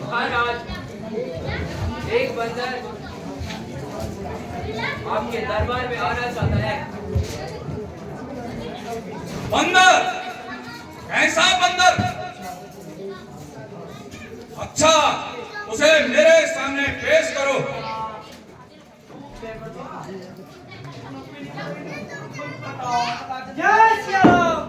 महाराज, एक बंदर आपके दरबार में आना चाहता है। बंदर? कैसा बंदर? अच्छा, उसे मेरे सामने पेश करो। जय श्री राम।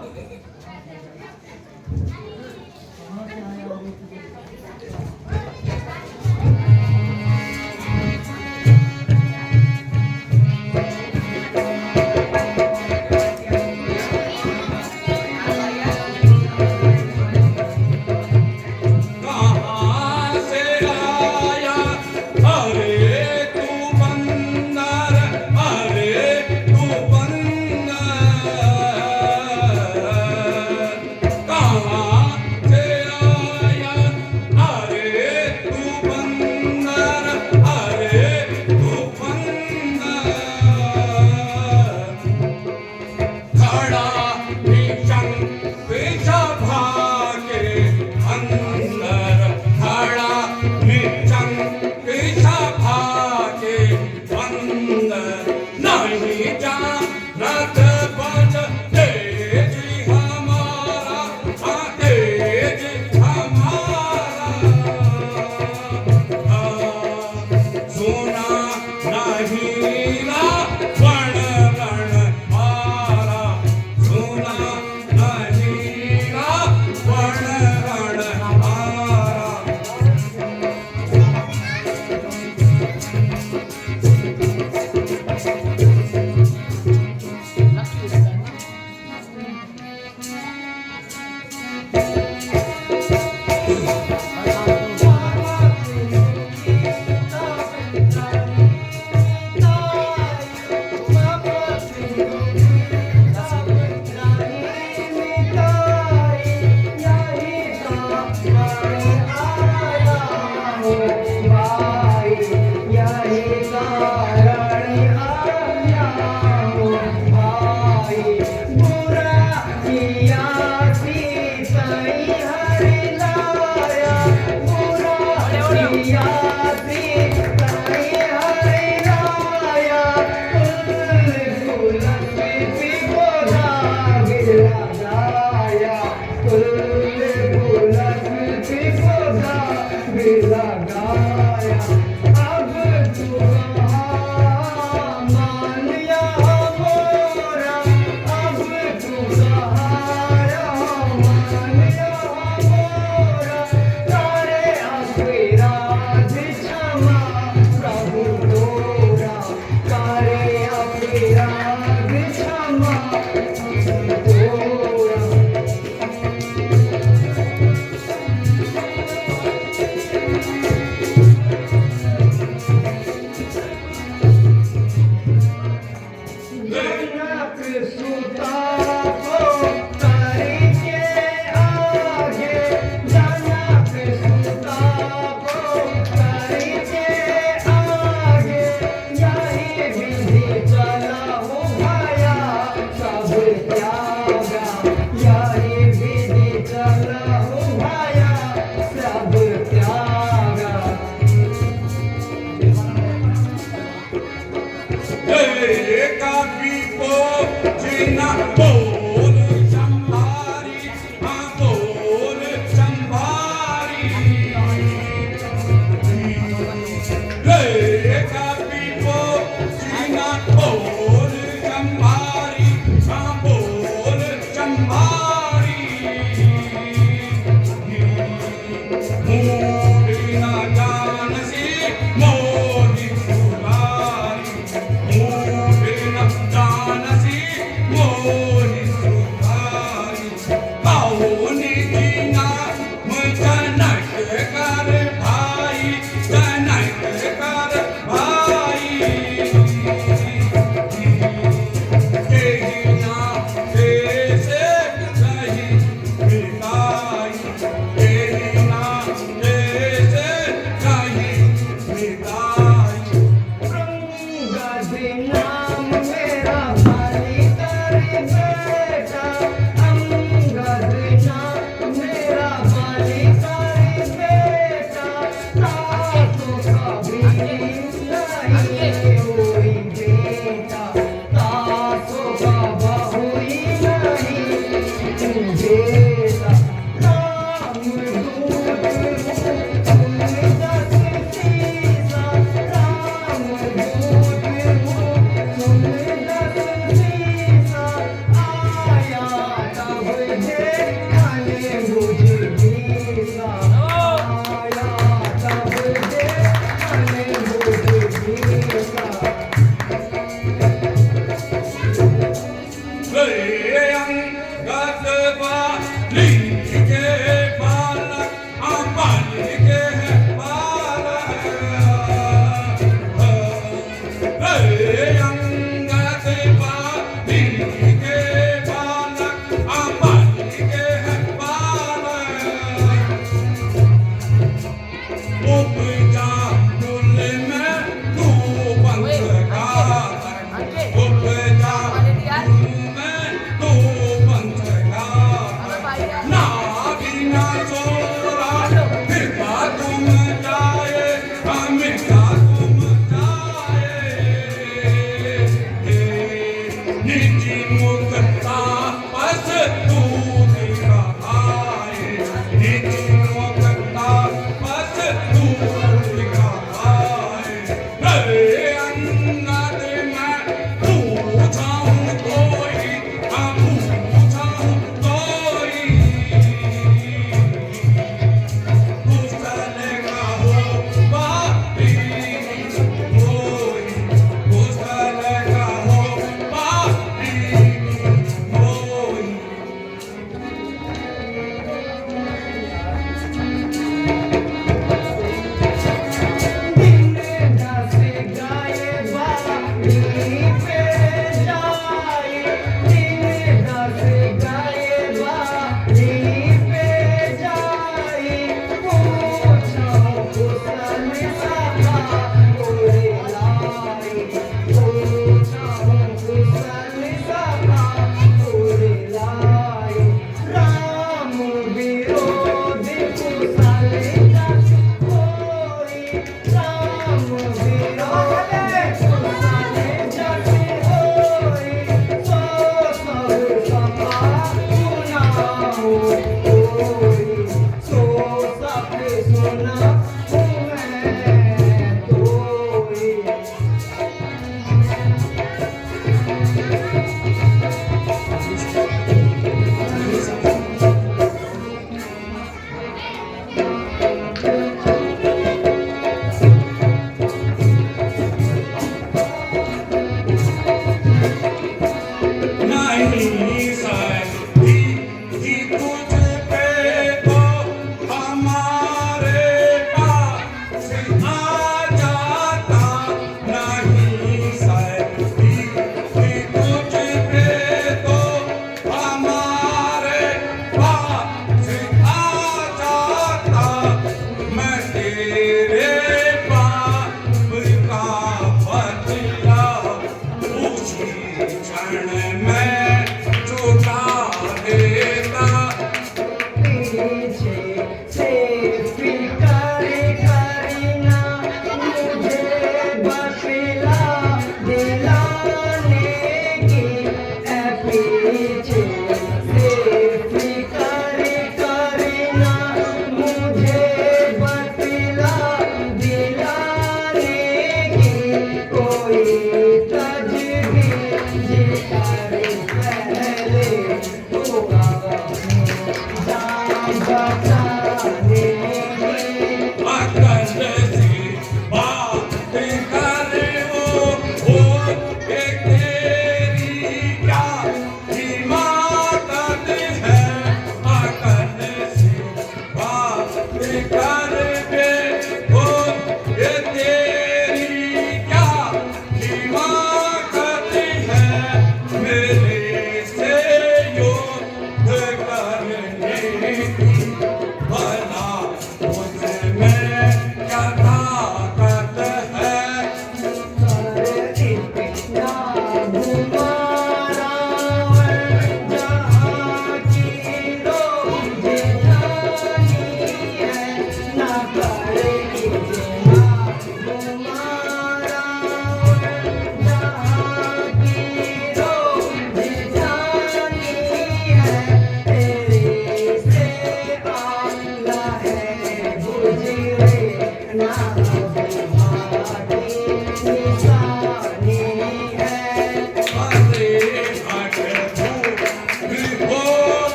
भला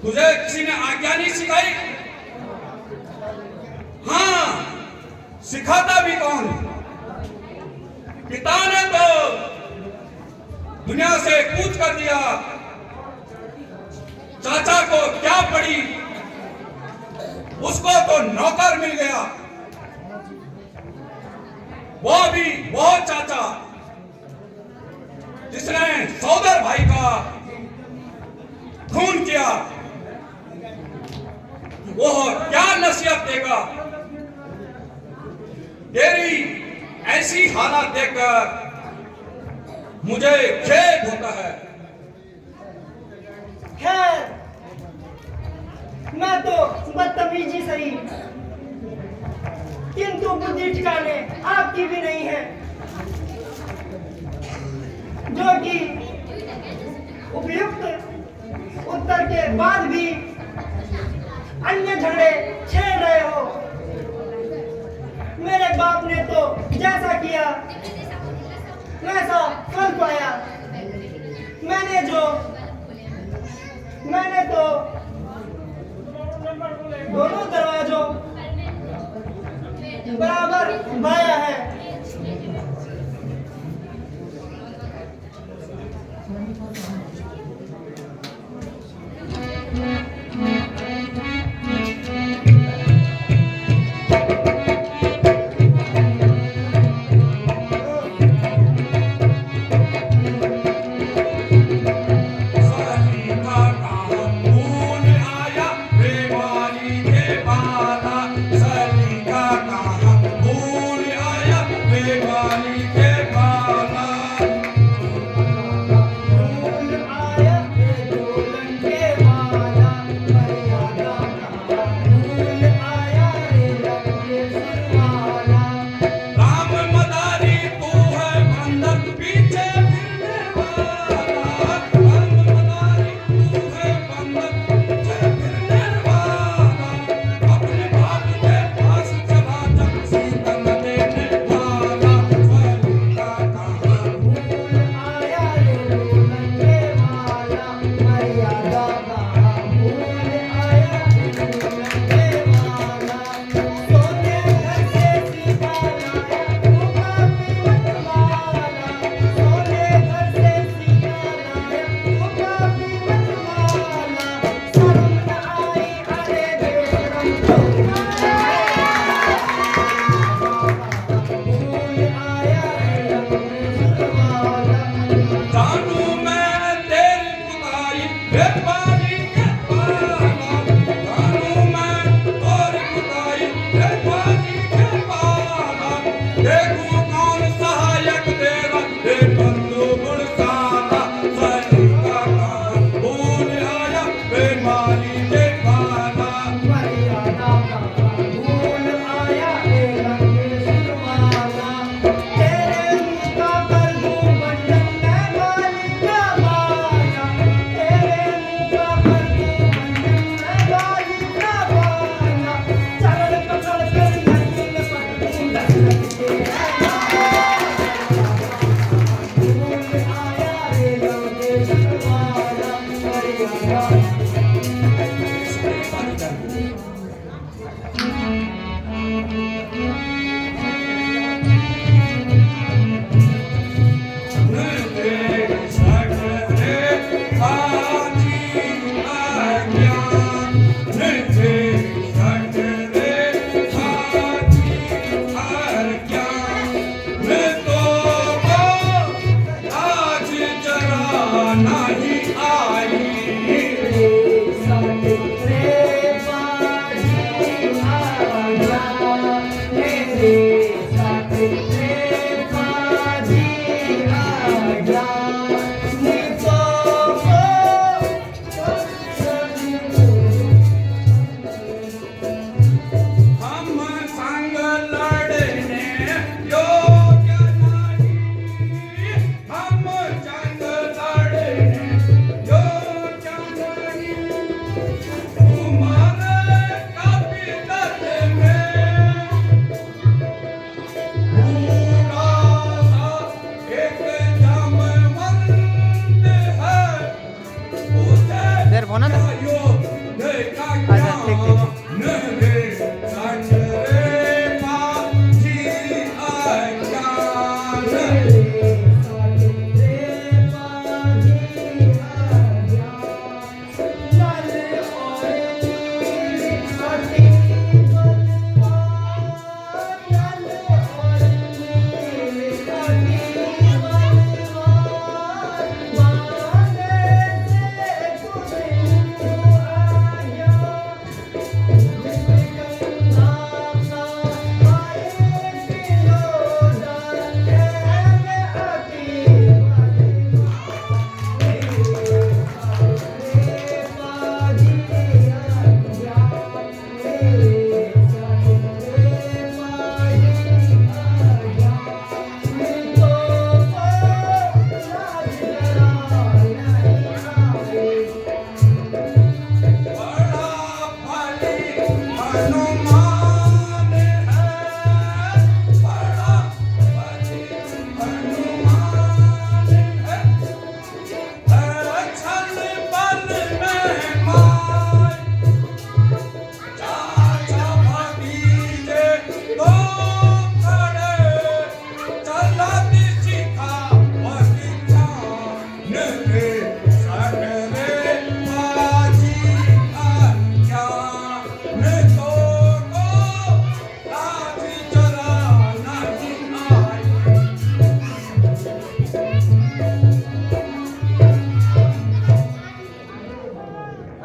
तुझे किसी ने आज्ञा नहीं सिखाई? हाँ, सिखाता भी कौन? पिता ने तो दुनिया से कूच कर दिया। चाचा को क्या पड़ी, उसको तो नौकर मिल गया। वो भी वो चाचा जिसने सौदर भाई का खून किया, वो क्या नसीहत देगा? तेरी ऐसी हालत देखकर मुझे खेद होता है। खैर, मैं तो बदतमीजी सही, किंतु बुद्धि ठिकाने आपकी भी नहीं है, जो कि उपयुक्त उत्तर के बाद भी अन्य झगड़े छेड़ रहे हो। मेरे बाप ने तो जैसा किया वैसा फल पाया। मैंने तो दोनों दरवाजों बराबर भाया है।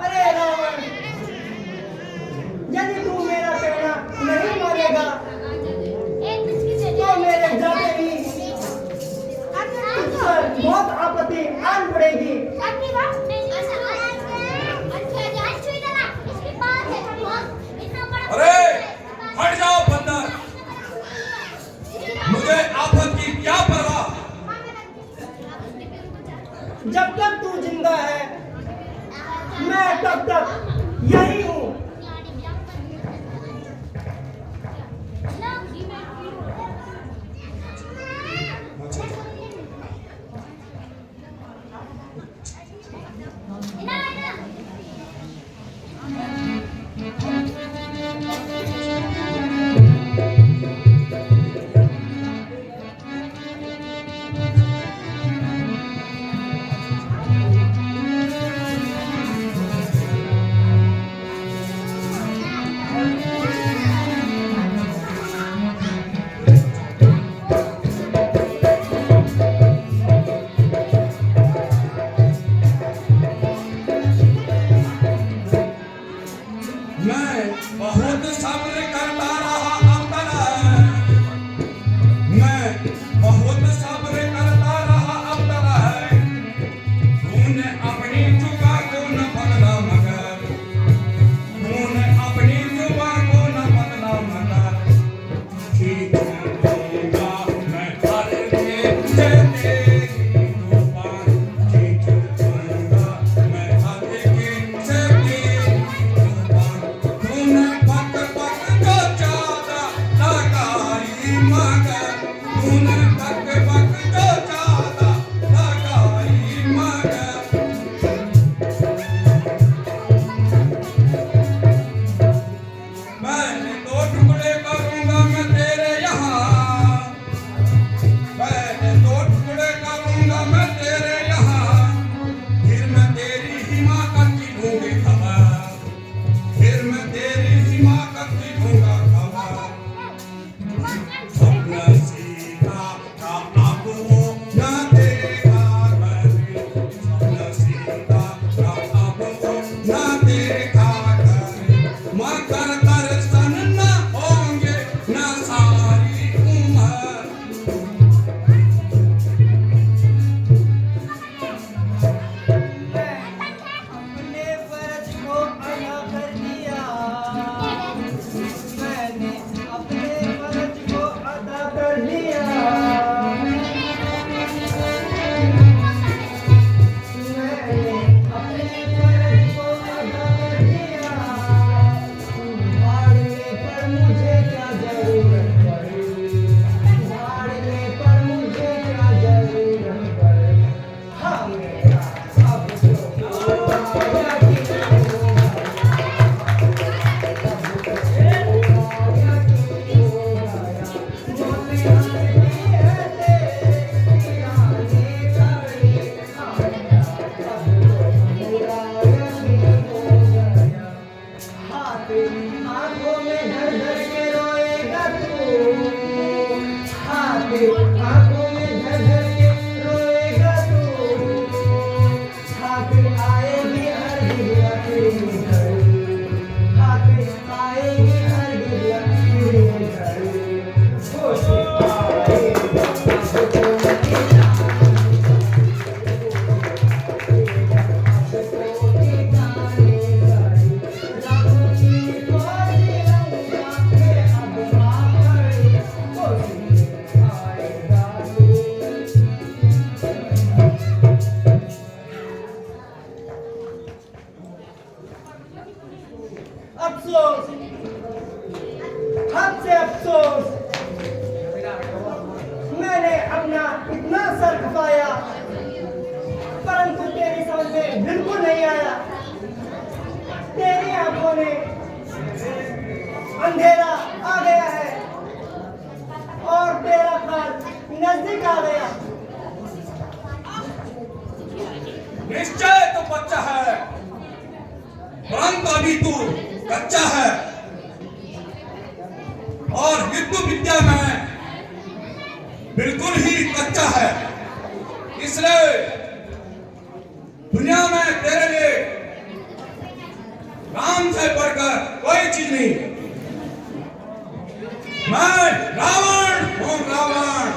अरे रावण, यदि तू मेरा कहना नहीं मानेगा तो मेरे जाते ही तुझ पर बहुत आपत्ति आन पड़ेगी। अरे हट जाओ बंदर, मुझे आफत की क्या परवाह। जब तक तू जिंदा है मैं तब तक यही हूँ। मैं बहुत सब्र करता रहा अब तक, मैं बहुत सब्र करता रहा अब तक। तूने अपनी जुबान को न बदला मगर, तूने अपनी जुबान को न बदला मगर। ठीक दूंगा मैं हर एक से तेरी जुबान, ठीक दूंगा मैं हर एक से तेरी जुबान। तूने पक पक को ज्यादा लगाई मगर, तूने पक पक को ज्यादा लगाई मगर। मैंने दो टुकड़े करूंगा मैं तेरे यहाँ, मैंने दो टुकड़े करूंगा मैं तेरे यहाँ। फिर मैं तेरी हिमाकत की दूंगी खबर, फिर मैं तेरी हिमाकत की दूंगा खबर। अपना सीधा का अब वो न देखा कभी, अपना सीधा का अब वो न देखा कभी। मगर दर्शन न होंगे न सारी उम्र। अपने फर्ज को अदा कर दिया, मैंने अपने फर्ज को अदा कर दिया। मैंने अपने फर्ज को अदा कर दिया। भाड़ने पर मुझे क्या जरूरत पड़ी, भाड़ने पर मुझे क्या जरूरत पड़ी। हाँ मेरा अब तो होगा यकीन होगा, यकीन होगा। मोती आने है तेरे दीवाने करी, हाँ मेरा अब तो होगा यकीन होगा। हाँ तेरी आंखों में धर धर के रोएगा तू, हाँ तेरी आंखों में धर धर के रोएगा तू। हाथ आएगी हर गिरिया तेरी घड़ी, हाथ आएगी हर गिरिया तेरी घड़ी। होश आएगा अब तो ठिकाने, अब तो ठिकाने घड़ी। राम की फौज लंका में अब आ गई, होश आएगा तू। अफसोस, हद से अफसोस, मैंने अपना इतना सर खपाया परंतु तेरी समझ में बिल्कुल नहीं आया। तेरी आंखों में अंधेरा आ गया है और तेरा काल नजदीक आ गया। निश्चय तो बच्चा है, परंतु अभी तू कच्चा है और युद्ध विद्या में बिल्कुल ही कच्चा है। इसलिए दुनिया में तेरे लिए राम से बढ़कर कोई चीज नहीं। मैं रावण हूँ, रावण।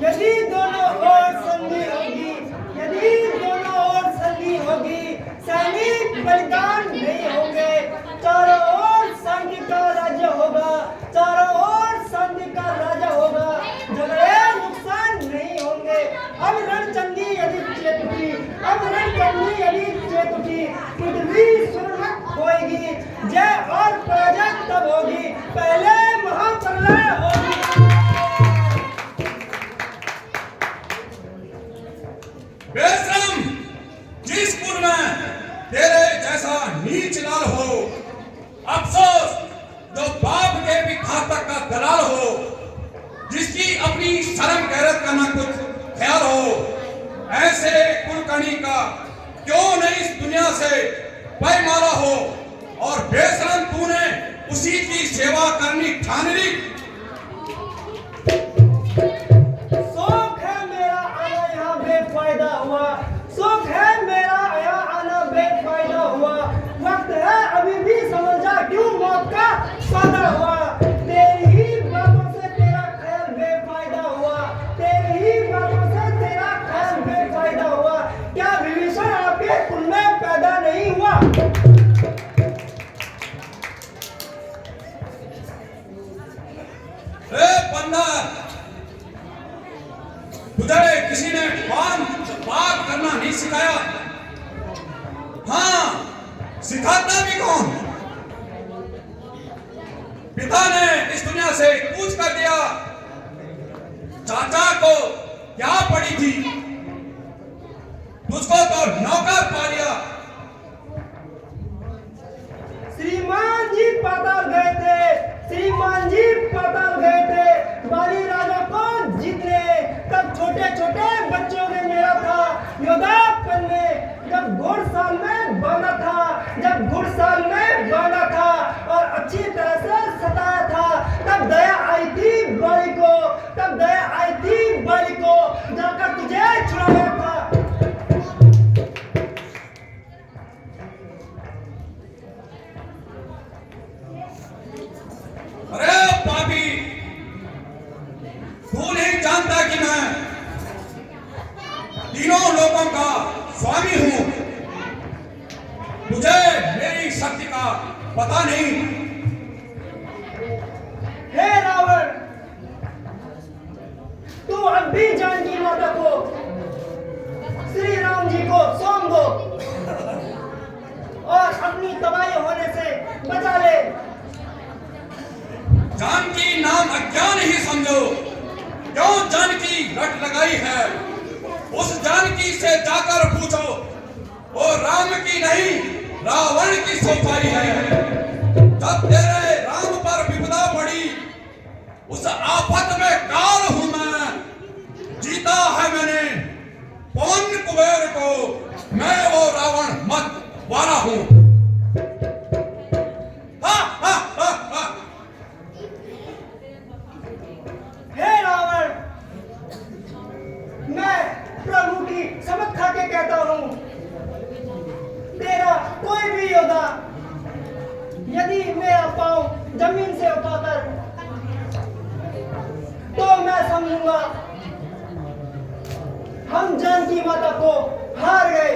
यदि दोनों ओर संधि होगी, यदि दोनों ओर संधि होगी, सैनिक बलिदान नहीं होंगे, चारों ओर शांति का राज्य होगा, चारों ओर शांति का राज्य होगा, झगड़े नुकसान नहीं होंगे। अब रणचंडी यदि चेत उठी, अब रणचंडी यदि चेत उठी, पृथ्वी सुरक्षित होएगी, जय और पराजय तब होगी, पहले महाप्रलय होगी। बेशरम, जिस कुल में तेरे जैसा नीच लाल हो, अफसोस जो बाप के भी घातक का दलाल हो, जिसकी अपनी शर्म गैरत का ना कुछ ख्याल हो, ऐसे कुलकर्णी का क्यों नहीं इस दुनिया से पैमाला हो। और बेशरम तूने उसी की सेवा करनी ठान ली। शौक है मेरा आना यहाँ बेफायदा हुआ, शौक है मेरा यहाँ आना बेफायदा हुआ, वक्त है अभी भी समझ जा क्यों मौत का सौदा हुआ। तेरी ही बातों से तेरा ख्याल बेफायदा हुआ, तेरी ही बातों से तेरा ख्याल बेफायदा हुआ। क्या विभीषण आपके कुल में पैदा नहीं हुआ? तुझे किसी ने बात करना नहीं सिखाया? हाँ, सिखाता भी कौन? पिता ने इस दुनिया से कूच कर दिया। चाचा को क्या पड़ी थी, तुझको तो नौकर पा लिया। श्रीमान जी पाताल गए थे, श्रीमान जी पाताल गए थे बाली राजा को जीतने। तब छोटे छोटे बच्चों ने मेरा था योद्धापन में, जब घुड़साल में बांधा था, जब घुड़साल में बांधा था और अच्छी तरह से सताया था, तब दया आई थी बाली को, तब दया आई थी बाली को, जाकर तुझे छुड़ाया था। अरे पापी, तू नहीं जानता कि मैं तीनों लोगों का स्वामी हूं। तुझे मेरी शक्ति का पता नहीं। हे रावण, तू अब भी जानकी माता को, श्री राम जी को सौंप दो और अपनी तबाही होने से बचा ले। जानकी नाम अज्ञान ही समझो। क्यों जानकी रट लगाई है? उस जानकी से जाकर पूछो, वो राम की नहीं रावण की सौंपाई है। जब तेरे राम पर विपदा पड़ी, उस आफत में काल हूं मैं। जीता है मैंने पवन कुबेर को, मैं वो रावण मत वाला हूं। हे रावण, मैं प्रभु की शपथ खा के कहता हूं, तेरा कोई भी योद्धा यदि मेरा पांव जमीन से उठाकर, तो मैं समझूंगा हम जानकी माता को हार गए।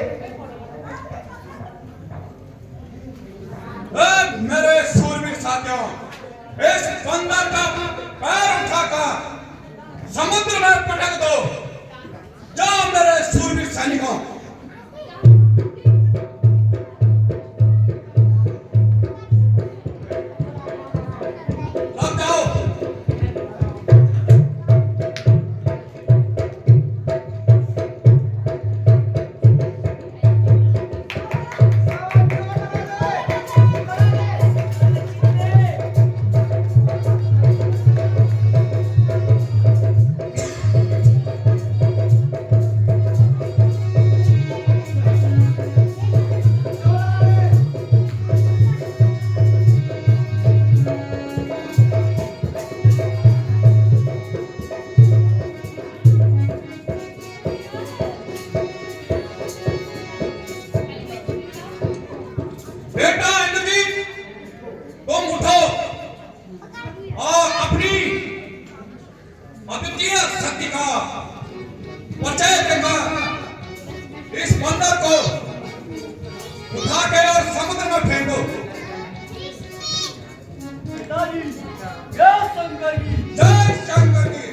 मेरे सूरवीर साथियों, इस बंदर का पैर उठाकर समुद्र में पटक दो। जाओ मेरे सूरवीर सैनिकों। अब जाओ। अद्वितीय शक्ति का परिचय देकर इस बंदर को उठा के और समुद्र में फेंको। पिताजी, जय शंकर जी। जय शंकर जी।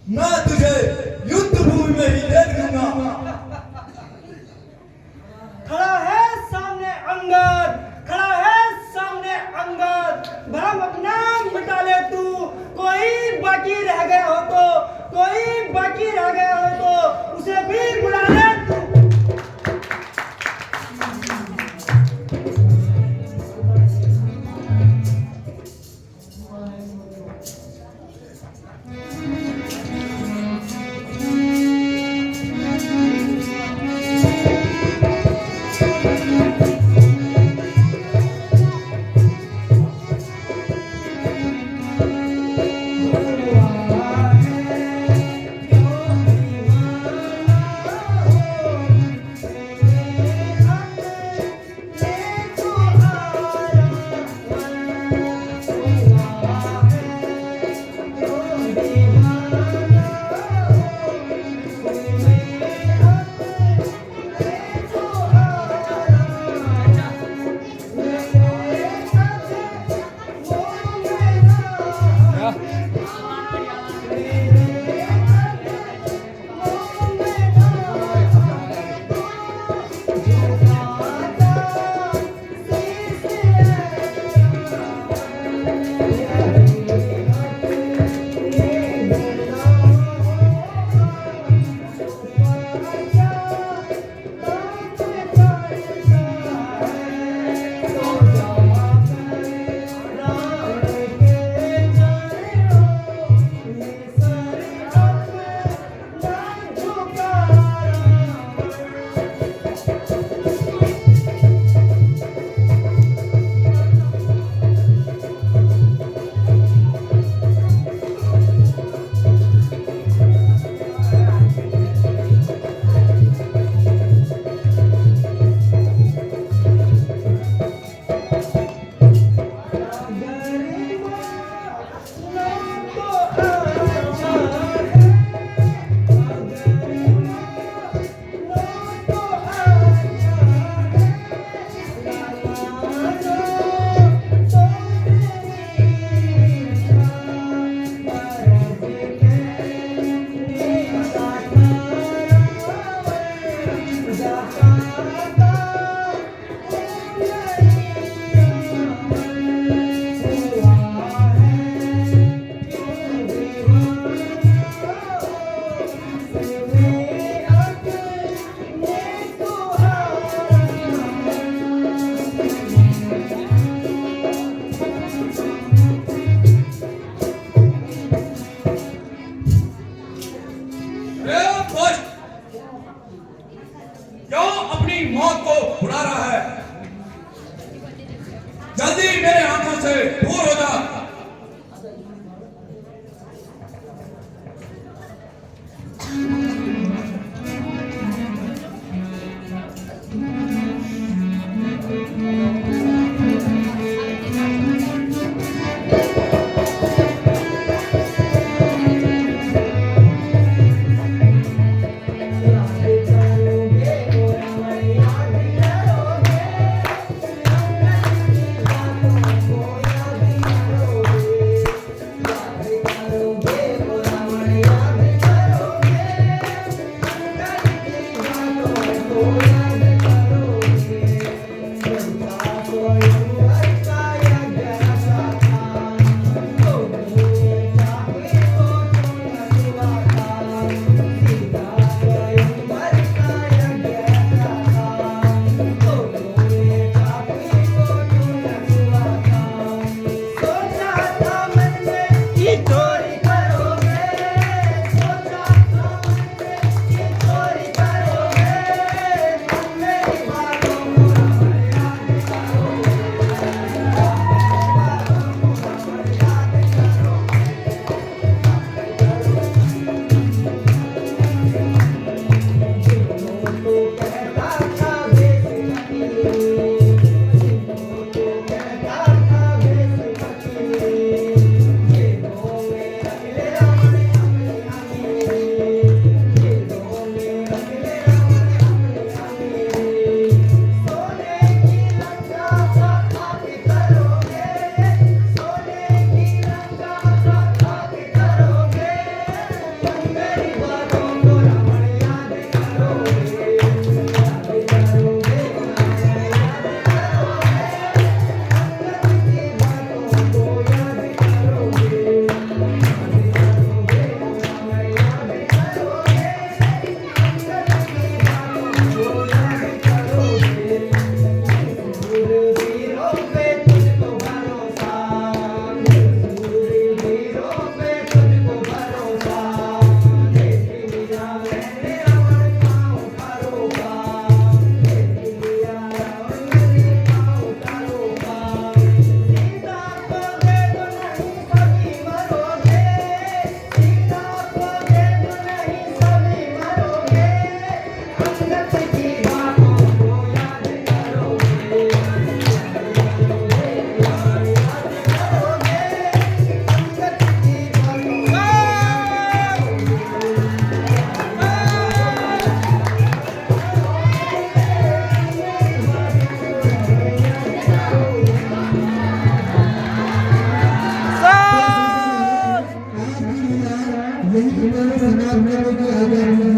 मैं तुझे युद्ध भूमि में ही देख लूंगा। खड़ा है सामने अंगद, खड़ा है सामने अंगद। भरम अपना मिटा ले तू, कोई बाकी रह गया हो तो, कोई बाकी रह गया हो तो उसे भी बुला ले तू।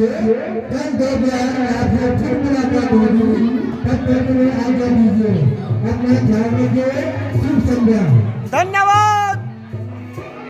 लीजिए कल 2 बजे आपसे फिर मुलाकात होगी तब तक के लिए आज्ञा दीजिए अपना ख्याल रखिए शुभ संध्या धन्यवाद।